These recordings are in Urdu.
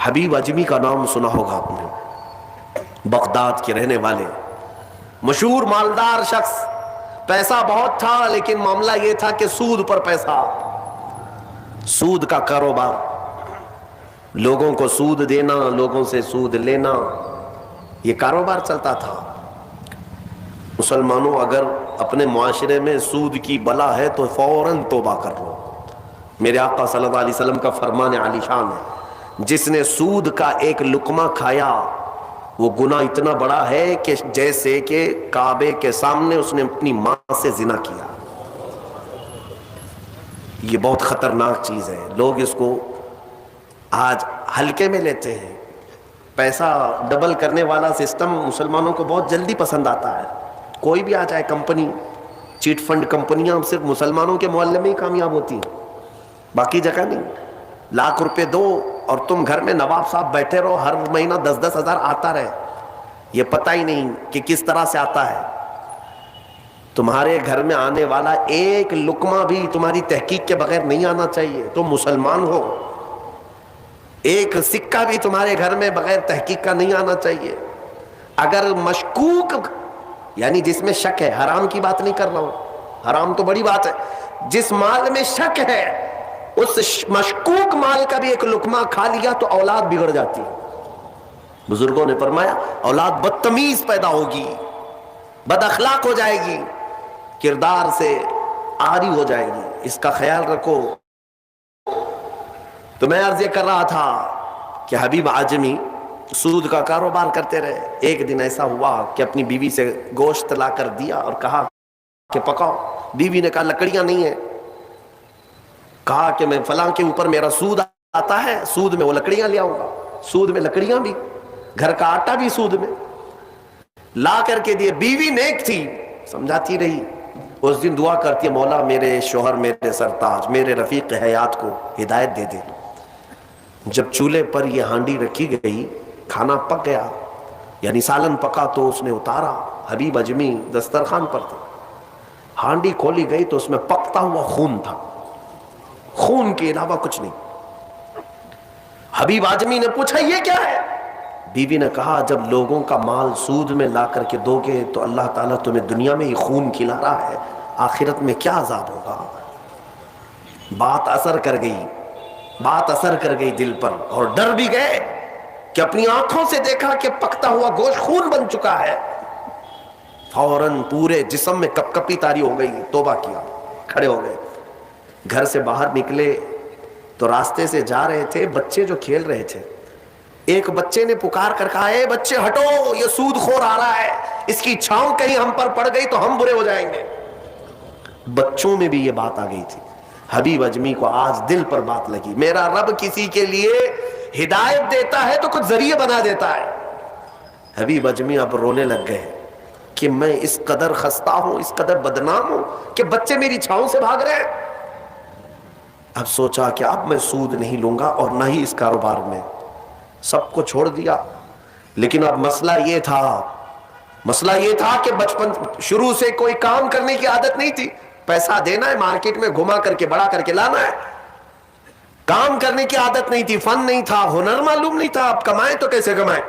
حبیب اجمی کا نام سنا ہوگا آپ نے، بغداد کے رہنے والے مشہور مالدار شخص، پیسہ بہت تھا لیکن معاملہ یہ تھا کہ سود پر پیسہ، سود کا کاروبار، لوگوں کو سود دینا، لوگوں سے سود لینا، یہ کاروبار چلتا تھا۔ مسلمانوں اگر اپنے معاشرے میں سود کی بلا ہے تو فوراً توبہ کر لو۔ میرے آقا صلی اللہ علیہ وسلم کا فرمان عالی شان ہے، جس نے سود کا ایک لقمہ کھایا وہ گناہ اتنا بڑا ہے کہ جیسے کہ کعبے کے سامنے اس نے اپنی ماں سے زنا کیا۔ یہ بہت خطرناک چیز ہے، لوگ اس کو آج ہلکے میں لیتے ہیں۔ پیسہ ڈبل کرنے والا سسٹم مسلمانوں کو بہت جلدی پسند آتا ہے، کوئی بھی آ جائے کمپنی، چیٹ فنڈ کمپنیاں صرف مسلمانوں کے محلے میں ہی کامیاب ہوتی ہیں، باقی جگہ نہیں۔ لاکھ روپے دو اور تم گھر میں نواب صاحب بیٹھے رہو، ہر مہینہ 10-10 ہزار آتا رہے، یہ پتہ ہی نہیں کہ کس طرح سے آتا ہے۔ تمہارے گھر میں آنے والا ایک لقمہ بھی تمہاری تحقیق کے بغیر نہیں آنا چاہیے، تم مسلمان ہو۔ ایک سکہ بھی تمہارے گھر میں بغیر تحقیق کا نہیں آنا چاہیے۔ اگر مشکوک، یعنی جس میں شک ہے، حرام کی بات نہیں کر رہا ہوں، حرام تو بڑی بات ہے، جس مال میں شک ہے اس مشکوک مال کا بھی ایک لقمہ کھا لیا تو اولاد بگڑ جاتی ہے۔ بزرگوں نے فرمایا اولاد بدتمیز پیدا ہوگی، بد اخلاق ہو جائے گی، کردار سے عاری ہو جائے گی، اس کا خیال رکھو۔ تو میں عرض یہ کر رہا تھا کہ حبیب اعجمی سود کا کاروبار کرتے رہے۔ ایک دن ایسا ہوا کہ اپنی بیوی سے گوشت لا کر دیا اور کہا کہ پکاؤ۔ بیوی نے کہا لکڑیاں نہیں ہیں، کہا کہ میں فلاں کے اوپر میرا سود آتا ہے، سود میں وہ لکڑیاں لے آؤں گا، سود میں لکڑیاں بھی، گھر کا آٹا بھی سود میں لا کر کے دیے۔ بیوی نیک تھی، سمجھاتی رہی۔ اس دن دعا کرتی ہے مولا میرے شوہر، میرے سرتاج، میرے رفیق حیات کو ہدایت دے دے۔ جب چولہے پر یہ ہانڈی رکھی گئی، کھانا پک گیا، یعنی سالن پکا، تو اس نے اتارا، حبیب اجمی دسترخوان پر تھا، ہانڈی کھولی گئی تو اس میں پکتا ہوا خون تھا، خون کے علاوہ کچھ نہیں۔ حبیب اعجمی نے پوچھا یہ کیا ہے؟ بیوی نے کہا جب لوگوں کا مال سود میں لا کر کے دو گے تو اللہ تعالیٰ تمہیں دنیا میں ہی خون کھلا رہا ہے، آخرت میں کیا عذاب ہوگا۔ بات اثر کر گئی، بات اثر کر گئی دل پر، اور ڈر بھی گئے کہ اپنی آنکھوں سے دیکھا کہ پکتا ہوا گوشت خون بن چکا ہے۔ فوراً پورے جسم میں کپ کپی طاری ہو گئی، توبہ کیا، کھڑے ہو گئے، گھر سے باہر نکلے تو راستے سے جا رہے تھے، بچے جو کھیل رہے تھے، ایک بچے نے پکار کر کہا اے بچے ہٹو، یہ سود خور آ رہا ہے، اس کی چھاؤں کہیں ہم پر پڑ گئی تو ہم برے ہو جائیں گے۔ بچوں میں بھی یہ بات آ گئی تھی۔ حبیب اجمی کو آج دل پر بات لگی، میرا رب کسی کے لیے ہدایت دیتا ہے تو کچھ ذریعے بنا دیتا ہے۔ حبیب اجمی اب رونے لگ گئے کہ میں اس قدر خستہ ہوں، اس قدر بدنام ہوں کہ بچے میری چھاؤں سے بھاگ رہے ہیں۔ اب سوچا کہ اب میں سود نہیں لوں گا اور نہ ہی اس کاروبار میں، سب کو چھوڑ دیا۔ لیکن اب مسئلہ یہ تھا کہ بچپن شروع سے کوئی کام کرنے کی عادت نہیں تھی، پیسہ دینا ہے، مارکیٹ میں گھما کر کے بڑا کر کے لانا ہے، کام کرنے کی عادت نہیں تھی، فن نہیں تھا، ہنر معلوم نہیں تھا، اب کمائیں تو کیسے کمائیں۔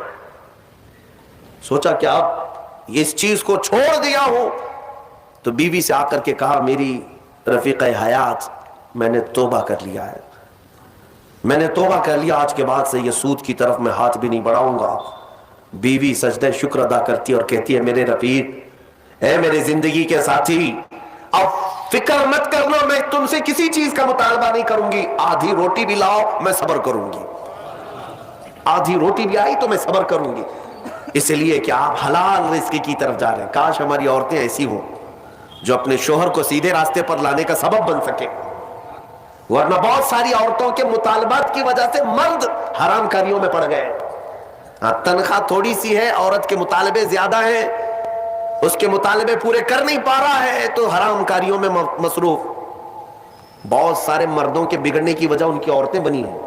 سوچا کہ اب اس چیز کو چھوڑ دیا ہوں، تو بیوی سے آ کر کے کہا میری رفیق حیات میں نے توبہ کر لیا ہے، میں نے توبہ کر لیا، آج کے بعد سے یہ سود کی طرف میں ہاتھ بھی نہیں بڑھاؤں گا۔ بیوی سجدہ شکر ادا کرتی اور کہتی ہے میرے رفیق، اے میرے زندگی کے ساتھی، اب فکر مت کرنا، میں تم سے کسی چیز کا مطالبہ نہیں کروں گی، آدھی روٹی بھی لاؤ میں صبر کروں گی، آدھی روٹی بھی آئی تو میں صبر کروں گی، اس لیے کہ آپ حلال رزق کی طرف جا رہے ہیں۔ کاش ہماری عورتیں ایسی ہوں جو اپنے شوہر کو سیدھے راستے پر لانے کا سبب بن سکے، ورنہ بہت ساری عورتوں کے مطالبات کی وجہ سے مرد حرام کاریوں میں پڑ گئے۔ تنخواہ تھوڑی سی ہے، عورت کے مطالبے زیادہ ہیں، اس کے مطالبے پورے کر نہیں پا رہا ہے تو حرام کاریوں میں مصروف۔ بہت سارے مردوں کے بگڑنے کی وجہ ان کی عورتیں بنی ہیں،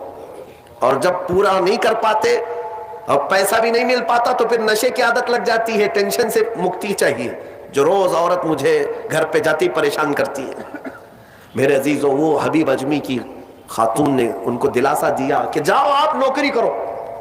اور جب پورا نہیں کر پاتے اور پیسہ بھی نہیں مل پاتا تو پھر نشے کی عادت لگ جاتی ہے، ٹینشن سے مکتی چاہیے، جو روز عورت مجھے گھر پہ جاتی پریشان کرتی ہے۔ میرے عزیزوں، وہ حبیب اجمی کی خاتون نے ان کو دلاسا دیا کہ جاؤ آپ نوکری کرو،